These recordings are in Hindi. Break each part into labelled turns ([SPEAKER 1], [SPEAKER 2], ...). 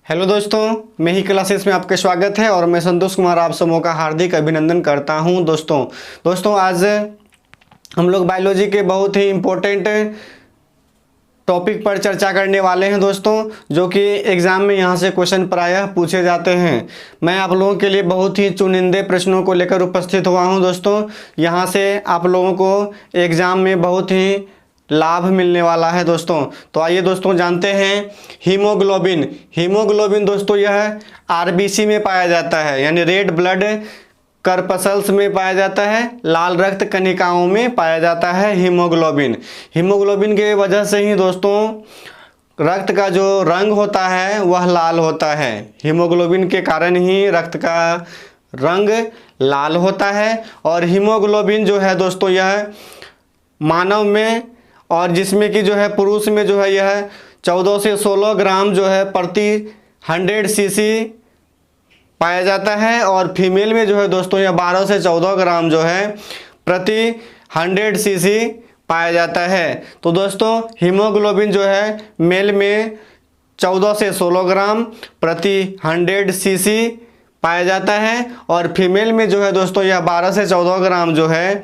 [SPEAKER 1] हेलो दोस्तों, मैं ही क्लासेस में आपका स्वागत है और मैं संतोष कुमार आप सबों का हार्दिक अभिनंदन करता हूं। दोस्तों आज हम लोग बायोलॉजी के बहुत ही इम्पोर्टेंट टॉपिक पर चर्चा करने वाले हैं दोस्तों, जो कि एग्ज़ाम में यहाँ से क्वेश्चन प्रायः पूछे जाते हैं। मैं आप लोगों के लिए बहुत ही चुनिंदे प्रश्नों को लेकर उपस्थित हुआ हूँ दोस्तों। यहाँ से आप लोगों को एग्ज़ाम में बहुत ही लाभ मिलने वाला है दोस्तों। तो आइए दोस्तों जानते हैं हीमोग्लोबिन दोस्तों यह आरबीसी में पाया जाता है, यानी रेड ब्लड करपसल्स में पाया जाता है, लाल रक्त कणिकाओं में पाया जाता है हीमोग्लोबिन के वजह से ही दोस्तों रक्त का जो रंग होता है वह लाल होता है। हीमोग्लोबिन के कारण ही रक्त का रंग लाल होता है। और हीमोग्लोबिन जो है दोस्तों यह मानव में और जिसमें कि जो है पुरुष में जो है यह 14 से 16 ग्राम जो है प्रति 100 सीसी पाया जाता है, और फीमेल में जो है दोस्तों यह 12 से 14 ग्राम जो है प्रति 100 सीसी पाया जाता है। तो दोस्तों हीमोग्लोबिन जो है मेल में 14 से 16 ग्राम प्रति 100 सीसी पाया जाता है, और फीमेल में जो है दोस्तों यह 12 से 14 ग्राम जो है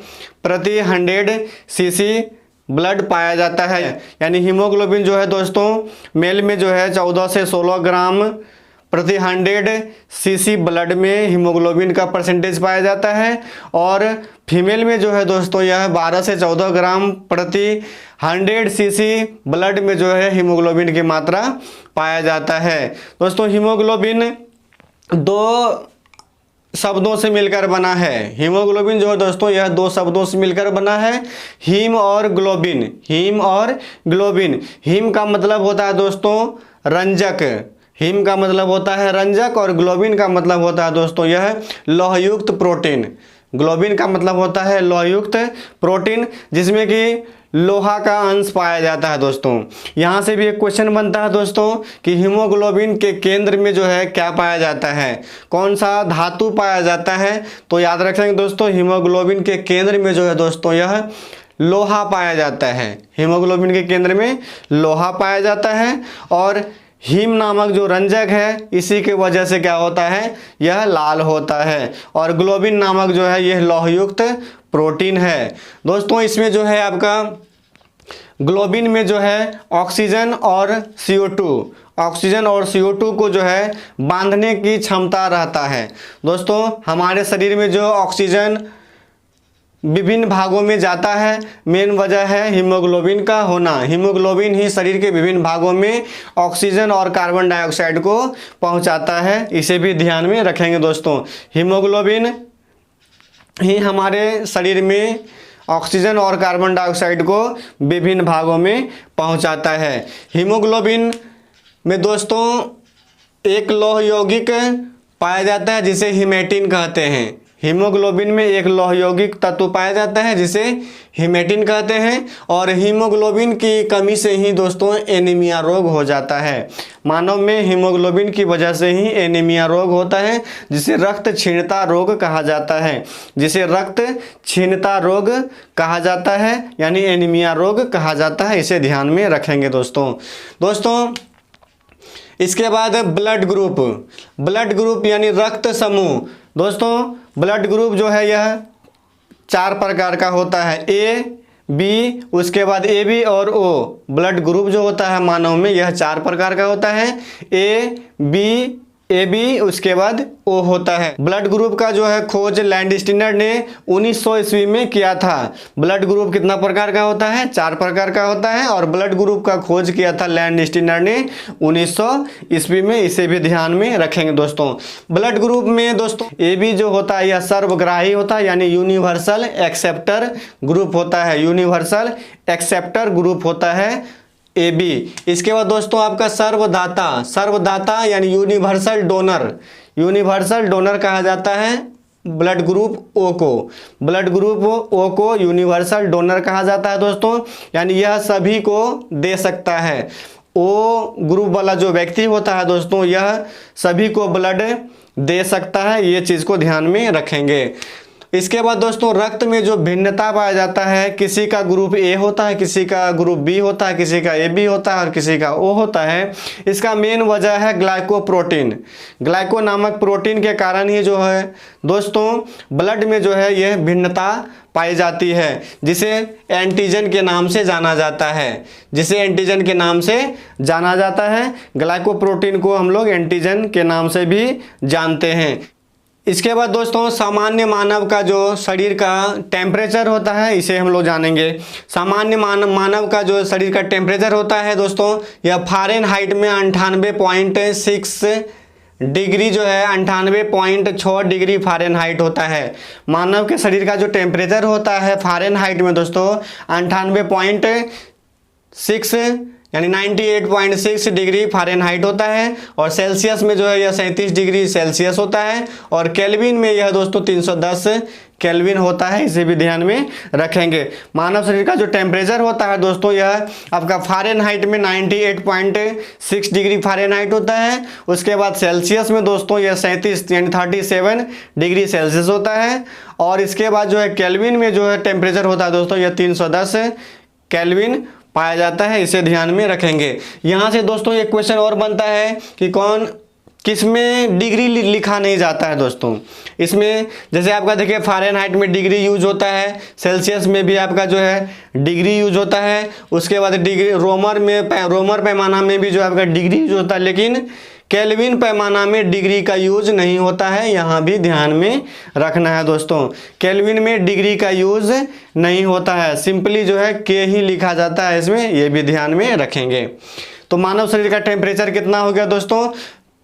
[SPEAKER 1] प्रति 100 सीसी ब्लड पाया जाता है। यानी हीमोग्लोबिन जो है दोस्तों मेल में जो है 14 से 16 ग्राम प्रति 100 सीसी ब्लड में हीमोग्लोबिन का परसेंटेज पाया जाता है, और फीमेल में जो है दोस्तों यह 12 से 14 ग्राम प्रति 100 सीसी ब्लड में जो है हीमोग्लोबिन की मात्रा पाया जाता है। दोस्तों हीमोग्लोबिन दो शब्दों से मिलकर बना है। हीमोग्लोबिन जो है दोस्तों यह दो शब्दों से मिलकर बना है, हीम और ग्लोबिन। हीम का मतलब होता है दोस्तों रंजक, हीम का मतलब होता है रंजक, और ग्लोबिन का मतलब होता है दोस्तों यह लौहयुक्त प्रोटीन। ग्लोबिन का मतलब होता है लौहयुक्त प्रोटीन, जिसमें कि लोहा का अंश पाया जाता है दोस्तों। यहाँ से भी एक क्वेश्चन बनता है दोस्तों कि हीमोग्लोबिन के केंद्र में जो है क्या पाया जाता है, कौन सा धातु पाया जाता है। तो याद रखेंगे दोस्तों हीमोग्लोबिन के केंद्र में जो है दोस्तों यह लोहा पाया जाता है। हीमोग्लोबिन के केंद्र में लोहा पाया जाता है, और हीम नामक जो रंजक है इसी के वजह से क्या होता है, यह लाल होता है, और ग्लोबिन नामक जो है यह लौहयुक्त प्रोटीन है। दोस्तों इसमें जो है आपका ग्लोबिन में जो है ऑक्सीजन और CO2 को जो है बांधने की क्षमता रहता है। दोस्तों हमारे शरीर में जो ऑक्सीजन विभिन्न भागों में जाता है, मेन वजह है हीमोग्लोबिन का होना। हीमोग्लोबिन ही शरीर के विभिन्न भागों में ऑक्सीजन और कार्बन डाइऑक्साइड को पहुंचाता है, इसे भी ध्यान में रखेंगे दोस्तों। हीमोग्लोबिन ही हमारे शरीर में ऑक्सीजन और कार्बन डाइऑक्साइड को विभिन्न भागों में पहुंचाता है। हीमोग्लोबिन में दोस्तों एक लौह यौगिक पाया जाता है जिसे हिमेटिन कहते हैं। हीमोग्लोबिन में एक लौह यौगिक तत्व पाया जाता है जिसे हिमेटिन कहते हैं, और हीमोग्लोबिन की कमी से ही दोस्तों एनीमिया रोग हो जाता है। मानव में हीमोग्लोबिन की वजह से ही एनीमिया रोग होता है, जिसे रक्त क्षीणता रोग कहा जाता है, यानी एनीमिया रोग कहा जाता है। इसे ध्यान में रखेंगे दोस्तों। इसके बाद ब्लड ग्रुप यानी रक्त समूह। दोस्तों ब्लड ग्रुप जो है यह 4 प्रकार का होता है, A, B, उसके बाद AB और O। ब्लड ग्रुप जो होता है मानव में यह 4 प्रकार का होता है, A, B, AB, उसके बाद O होता है। ब्लड ग्रुप का जो है खोज लैंडस्टीनर ने 1900 ईस्वी में किया था। ब्लड ग्रुप कितना प्रकार का होता है, 4 प्रकार का होता है, और ब्लड ग्रुप का खोज किया था लैंडस्टीनर ने 1900 ईस्वी में, इसे भी ध्यान में रखेंगे दोस्तों। ब्लड ग्रुप में दोस्तों AB जो होता है यह सर्वग्राही होता है, यानी यूनिवर्सल एक्सेप्टर ग्रुप होता है AB। इसके बाद दोस्तों आपका सर्वदाता यानी यूनिवर्सल डोनर कहा जाता है ब्लड ग्रुप O को यूनिवर्सल डोनर कहा जाता है दोस्तों, यानी यह सभी को दे सकता है। O ग्रुप वाला जो व्यक्ति होता है दोस्तों यह सभी को ब्लड दे सकता है, ये चीज़ को ध्यान में रखेंगे। इसके बाद दोस्तों रक्त में जो भिन्नता पाया जाता है, किसी का ग्रुप ए होता है, किसी का ग्रुप बी होता है, किसी का ए बी होता है और किसी का ओ होता है। इसका मेन वजह है ग्लाइकोप्रोटीन। ग्लाइको नामक प्रोटीन के कारण ही जो है दोस्तों ब्लड में जो है यह भिन्नता पाई जाती है, जिसे एंटीजन के नाम से जाना जाता है, जिसे एंटीजन के नाम से जाना जाता है। ग्लाइकोप्रोटीन को हम लोग एंटीजन के नाम से भी जानते हैं। इसके बाद दोस्तों सामान्य मानव का जो शरीर का टेम्परेचर होता है, इसे हम लोग जानेंगे। सामान्य मानव का जो शरीर का टेम्परेचर होता है दोस्तों, यह फ़ारेनहाइट में 98.6 डिग्री जो है 98.6 डिग्री फ़ारेनहाइट होता है। मानव के शरीर का जो टेम्परेचर होता है फ़ारेनहाइट में दोस्तों 98.6 यानी 98.6 डिग्री फ़ारेनहाइट होता है, और सेल्सियस में जो है यह 37 डिग्री सेल्सियस होता है, और केल्विन में यह दोस्तों 310 केल्विन होता है। इसे भी ध्यान में रखेंगे। मानव शरीर का जो टेम्परेचर होता है दोस्तों, यह आपका फ़ारेनहाइट में 98.6 डिग्री फ़ारेनहाइट होता है। उसके बाद सेल्सियस में दोस्तों यह 37 यानी 37 डिग्री सेल्सियस होता है, और इसके बाद जो है केल्विन में जो है टेम्परेचर होता है दोस्तों, यह 310 केल्विन पाया जाता है। इसे ध्यान में रखेंगे। यहाँ से दोस्तों एक क्वेश्चन और बनता है कि किसमें डिग्री लिखा नहीं जाता है दोस्तों। इसमें जैसे आपका देखिए फ़ारेनहाइट में डिग्री यूज होता है, सेल्सियस में भी आपका जो है डिग्री यूज होता है। उसके बाद डिग्री रोमर पैमाना में भी जो है आपका डिग्री यूज होता है, लेकिन केल्विन पैमाना में डिग्री का यूज नहीं होता है। यहाँ भी ध्यान में रखना है दोस्तों, केल्विन में डिग्री का यूज नहीं होता है, सिंपली जो है के ही लिखा जाता है इसमें, ये भी ध्यान में रखेंगे। तो मानव शरीर का टेम्परेचर कितना हो गया दोस्तों,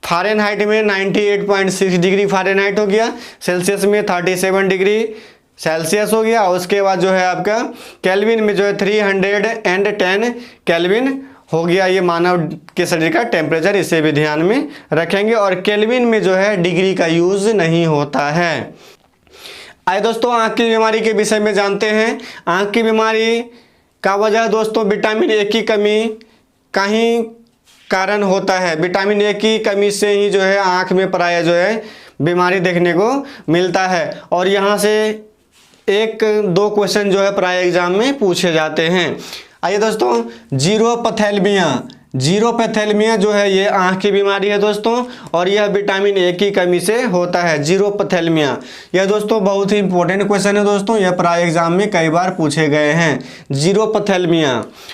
[SPEAKER 1] फ़ारेनहाइट में 98.6 डिग्री फ़ारेनहाइट हो गया, सेल्सियस में 37 डिग्री सेल्सियस हो गया, और उसके बाद जो है आपका केल्विन में जो है 310 केल्विन हो गया। ये मानव के शरीर का टेम्परेचर, इसे भी ध्यान में रखेंगे। और केल्विन में जो है डिग्री का यूज नहीं होता है। आइए दोस्तों आँख की बीमारी के विषय में जानते हैं। आँख की बीमारी का वजह दोस्तों विटामिन ए की कमी का ही कारण होता है। विटामिन ए की कमी से ही जो है आँख में प्राय जो है बीमारी देखने को मिलता है, और यहाँ से 1-2 क्वेश्चन जो है प्राय एग्जाम में पूछे जाते हैं। आइए दोस्तों जीरोपैथेलमिया जो है ये आँख की बीमारी है दोस्तों, और यह विटामिन ए की कमी से होता है। जीरोपैथेलमिया यह दोस्तों बहुत ही इंपॉर्टेंट क्वेश्चन है दोस्तों, यह प्राय एग्जाम में कई बार पूछे गए हैं। जीरोपैथेलमिया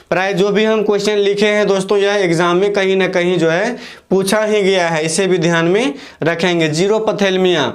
[SPEAKER 1] प्राय जो भी हम क्वेश्चन लिखे हैं दोस्तों, यह एग्जाम में कहीं ना कहीं जो है पूछा ही गया है, इसे भी ध्यान में रखेंगे। जीरोपैथेलमिया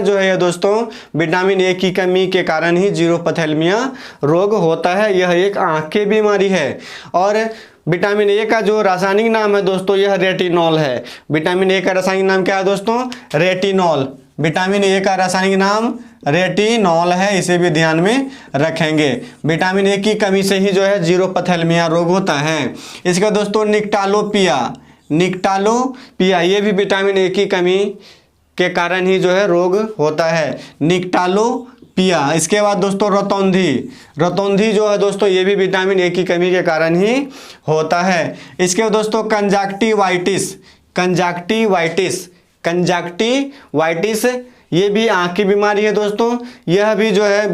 [SPEAKER 1] जो है दोस्तों विटामिन ए की कमी के कारण ही जीरोपैथेलमिया रोग होता है। यह एक आँख की बीमारी है, और विटामिन ए का जो रासायनिक नाम है दोस्तों, यह रेटिनॉल है। विटामिन ए का रासायनिक नाम क्या है दोस्तों, रेटिनॉल। विटामिन ए का रासायनिक नाम रेटिनॉल है, इसे भी ध्यान में रखेंगे। विटामिन ए की कमी से ही जो है जीरोपैथेलमिया रोग होता है। इसका दोस्तों निकटालोपिया ये भी विटामिन ए की कमी के कारण ही जो है रोग होता है, निकटालोपिया। इसके बाद दोस्तों रतौंधी जो है दोस्तों, ये भी विटामिन ए की कमी के कारण ही होता है। इसके बाद दोस्तों कंजक्टिवाइटिस ये भी आँख की बीमारी है दोस्तों, यह भी जो है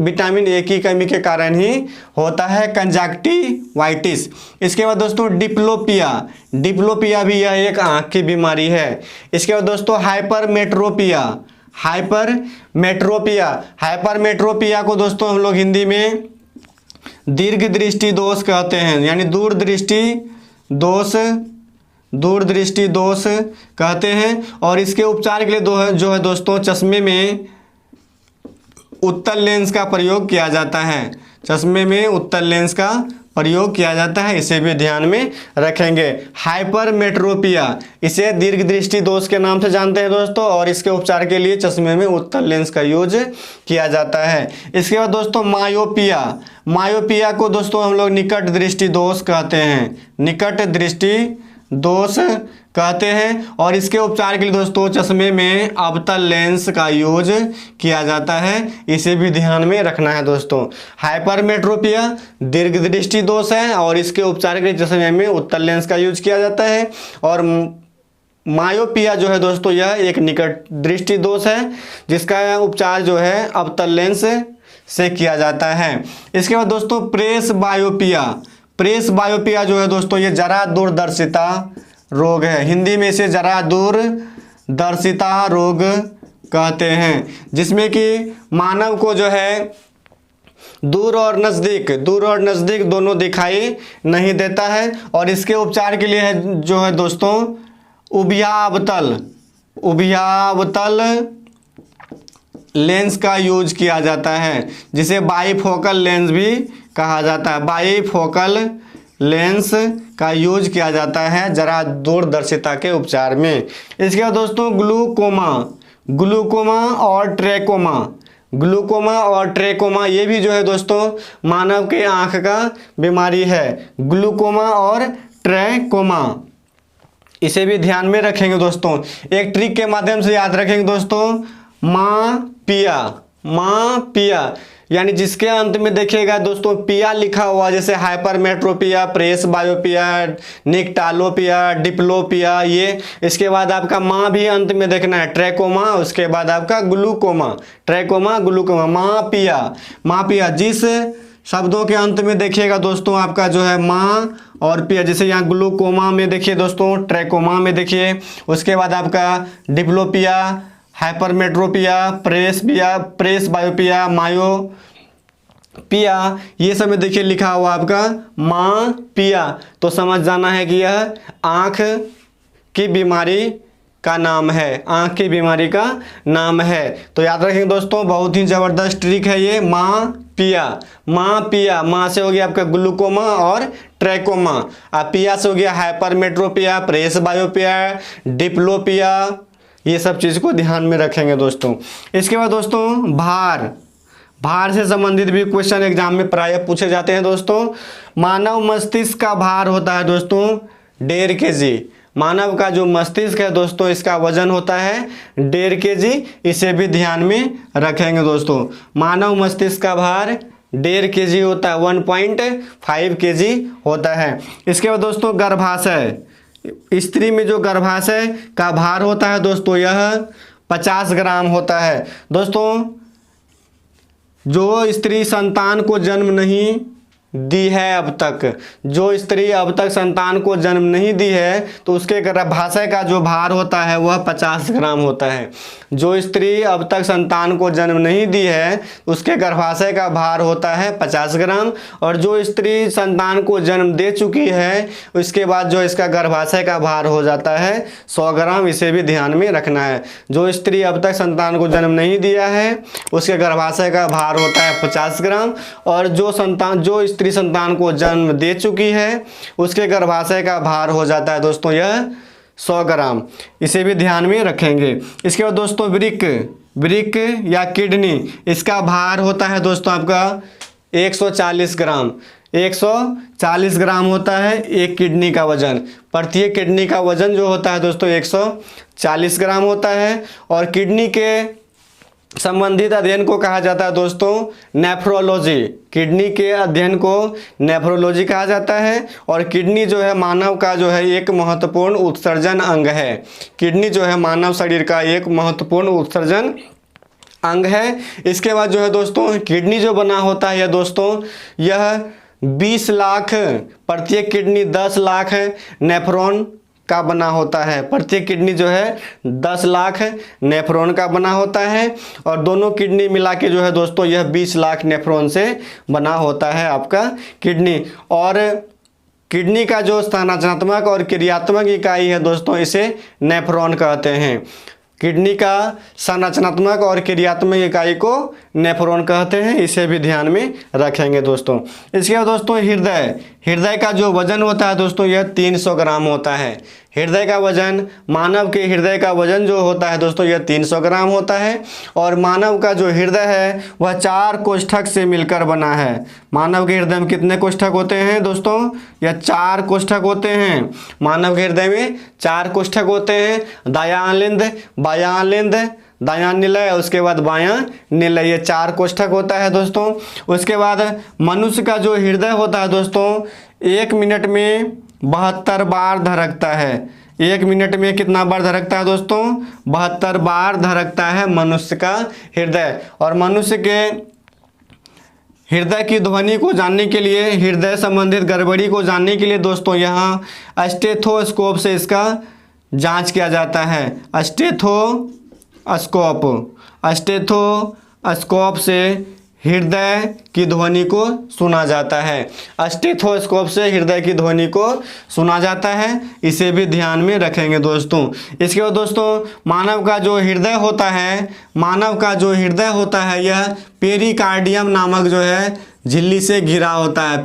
[SPEAKER 1] विटामिन ए की कमी के कारण ही होता है, कंजक्टिवाइटिस। इसके बाद दोस्तों डिप्लोपिया भी यह एक आँख की बीमारी है। इसके बाद दोस्तों हाइपरमेट्रोपिया को दोस्तों हम लोग हिंदी में दीर्घ दृष्टि दोष कहते हैं, यानी दूरदृष्टि दोष कहते हैं। और इसके उपचार के लिए जो है दोस्तों चश्मे में उत्तल लेंस का प्रयोग किया जाता है, इसे भी ध्यान में रखेंगे। हाइपरमेट्रोपिया इसे दीर्घ दृष्टि दोष के नाम से जानते हैं दोस्तों, और इसके उपचार के लिए चश्मे में उत्तल लेंस का यूज किया जाता है। इसके बाद दोस्तों मायोपिया को दोस्तों हम लोग निकट दृष्टि दोष कहते हैं, और इसके उपचार के लिए दोस्तों चश्मे में अवतल लेंस का यूज किया जाता है, इसे भी ध्यान में रखना है दोस्तों। हाइपरमेट्रोपिया दीर्घ दृष्टि दोष है, और इसके उपचार के लिए चश्मे में उत्तल लेंस का यूज किया जाता है। और मायोपिया जो है दोस्तों यह एक निकट दृष्टि दोष है जिसका उपचार जो है अवतल लेंस से किया जाता है। इसके बाद दोस्तों प्रेस बायोपिया। प्रेस बायोपिया जो है दोस्तों ये जरा दूरदर्शिता रोग है। हिंदी में इसे जरा दूरदर्शिता रोग कहते हैं, जिसमें कि मानव को जो है दूर और नज़दीक दोनों दिखाई नहीं देता है। और इसके उपचार के लिए है जो है दोस्तों उभयावतल लेंस का यूज किया जाता है, जिसे बाईफोकल लेंस भी कहा जाता है। बाईफोकल लेंस का यूज किया जाता है जरा दूरदर्शिता के उपचार में। इसके बाद दोस्तों ग्लूकोमा और ट्रेकोमा ये भी जो है दोस्तों मानव के आँख का बीमारी है। ग्लूकोमा और ट्रेकोमा इसे भी ध्यान में रखेंगे दोस्तों। एक ट्रिक के माध्यम से याद रखेंगे दोस्तों, माँ पिया यानी जिसके अंत में देखिएगा दोस्तों पिया लिखा हुआ, जैसे हाइपरमेट्रोपिया, प्रेस बायोपिया, निक्टालोपिया, डिप्लोपिया, ये इसके बाद आपका माँ भी अंत में देखना है, ट्रैकोमा, उसके बाद आपका ग्लूकोमा, माँ पिया जिस शब्दों के अंत में देखिएगा दोस्तों आपका जो है माँ और पिया, जैसे यहाँ ग्लूकोमा में देखिए दोस्तों, ट्रैकोमा में देखिए, उसके बाद आपका डिप्लोपिया, हाइपरमेट्रोपिया, प्रेस बायोपिया, मायोपिया, ये सब में देखिए लिखा हुआ आपका माँ पिया। तो समझ जाना है कि यह आँख की बीमारी का नाम है, आँख की बीमारी का नाम है। तो याद रखेंगे दोस्तों, बहुत ही ज़बरदस्त ट्रिक है ये, माँ पिया। माँ से हो गया आपका ग्लूकोमा और ट्रैकोमा, पिया से हो गया हाइपरमेट्रोपिया, प्रेस बायोपिया, डिप्लोपिया, ये सब चीज़ को ध्यान में रखेंगे दोस्तों। इसके बाद दोस्तों भार से संबंधित भी क्वेश्चन एग्जाम में प्रायः पूछे जाते हैं दोस्तों। मानव मस्तिष्क का भार होता है दोस्तों 1.5 kg। मानव का जो मस्तिष्क है दोस्तों इसका वजन होता है 1.5 kg, इसे भी ध्यान में रखेंगे दोस्तों। मानव मस्तिष्क का भार 1.5 kg होता है, 1.5 kg होता है। इसके बाद दोस्तों गर्भाशय, स्त्री में जो गर्भाशय का भार होता है दोस्तों यह 50 ग्राम होता है। दोस्तों जो स्त्री संतान को जन्म नहीं दी है अब तक, जो स्त्री अब तक संतान को जन्म नहीं दी है तो उसके गर्भाशय का जो भार होता है वह 50 ग्राम होता है। जो स्त्री अब तक संतान को जन्म नहीं दी है उसके गर्भाशय का भार होता है 50 ग्राम, और जो स्त्री संतान को जन्म दे चुकी है उसके बाद जो इसका गर्भाशय का भार हो जाता है 100 ग्राम, इसे भी ध्यान में रखना है। जो स्त्री अब तक संतान को जन्म नहीं दिया है उसके गर्भाशय का भार होता है 50 ग्राम, और जो स्त्री संतान को जन्म दे चुकी है उसके गर्भाशय का भार हो जाता है दोस्तों यह 100 ग्राम, इसे भी ध्यान में रखेंगे। इसके बाद दोस्तों वृक्क या किडनी, इसका भार होता है दोस्तों आपका 140 ग्राम। 140 ग्राम होता है एक किडनी का वजन। प्रत्येक किडनी का वजन जो होता है दोस्तों 140 ग्राम होता है। और किडनी के संबंधित अध्ययन को कहा जाता है दोस्तों नेफ्रोलॉजी। किडनी के अध्ययन को नेफ्रोलॉजी कहा जाता है। और किडनी जो है मानव का जो है एक महत्वपूर्ण उत्सर्जन अंग है। किडनी जो है मानव शरीर का एक महत्वपूर्ण उत्सर्जन अंग है। इसके बाद जो है दोस्तों किडनी जो बना होता है दोस्तों यह 20 लाख, प्रत्येक किडनी 10 लाख नेफ्रॉन का बना होता है। प्रत्येक किडनी जो है 10 लाख नेफ्रॉन का बना होता है, और दोनों किडनी मिला के जो है दोस्तों यह 20 लाख नेफ्रॉन से बना होता है आपका किडनी। और किडनी का जो संरचनात्मक और क्रियात्मक इकाई है दोस्तों इसे नेफ्रॉन कहते हैं। किडनी का संरचनात्मक और क्रियात्मक इकाई को नेफ्रॉन कहते हैं, इसे भी ध्यान में रखेंगे दोस्तों। इसके बाद दोस्तों हृदय का जो वजन होता है दोस्तों यह 300 ग्राम होता है। हृदय का वजन, मानव के हृदय का वजन जो होता है दोस्तों यह 300 ग्राम होता है। और मानव का जो हृदय है वह 4 कोष्ठक से मिलकर बना है। मानव के हृदय में कितने कोष्ठक होते हैं दोस्तों? यह 4 कोष्ठक होते हैं। मानव के हृदय में 4 कोष्ठक होते हैं, दायां दायां निलय, उसके बाद बायां निलय, ये 4 कोष्ठक होता है दोस्तों। उसके बाद मनुष्य का जो हृदय होता है दोस्तों 1 मिनट में 72 बार धड़कता है। 1 मिनट में कितना बार धड़कता है दोस्तों? 72 बार धड़कता है मनुष्य का हृदय। और मनुष्य के हृदय की ध्वनि को जानने के लिए, हृदय संबंधित गड़बड़ी को जानने के लिए दोस्तों यहाँ स्टेथोस्कोप से इसका जांच किया जाता है। स्टेथोस्कोप से हृदय की ध्वनि को सुना जाता है। स्टेथोस्कोप से हृदय की ध्वनि को सुना जाता है, इसे भी ध्यान में रखेंगे दोस्तों। इसके बाद दोस्तों मानव का जो हृदय होता है यह पेरिकार्डियम नामक जो है झिल्ली से घिरा होता है।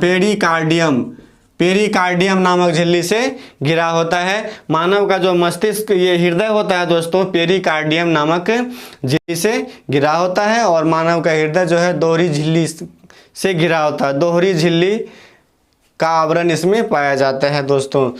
[SPEAKER 1] पेरिकार्डियम नामक झिल्ली से घिरा होता है। मानव का जो मस्तिष्क, ये हृदय होता है दोस्तों, पेरिकार्डियम नामक झिल्ली से घिरा होता है। और मानव का हृदय जो है दोहरी झिल्ली से घिरा होता है। दोहरी झिल्ली का आवरण इसमें पाया जाता है दोस्तों।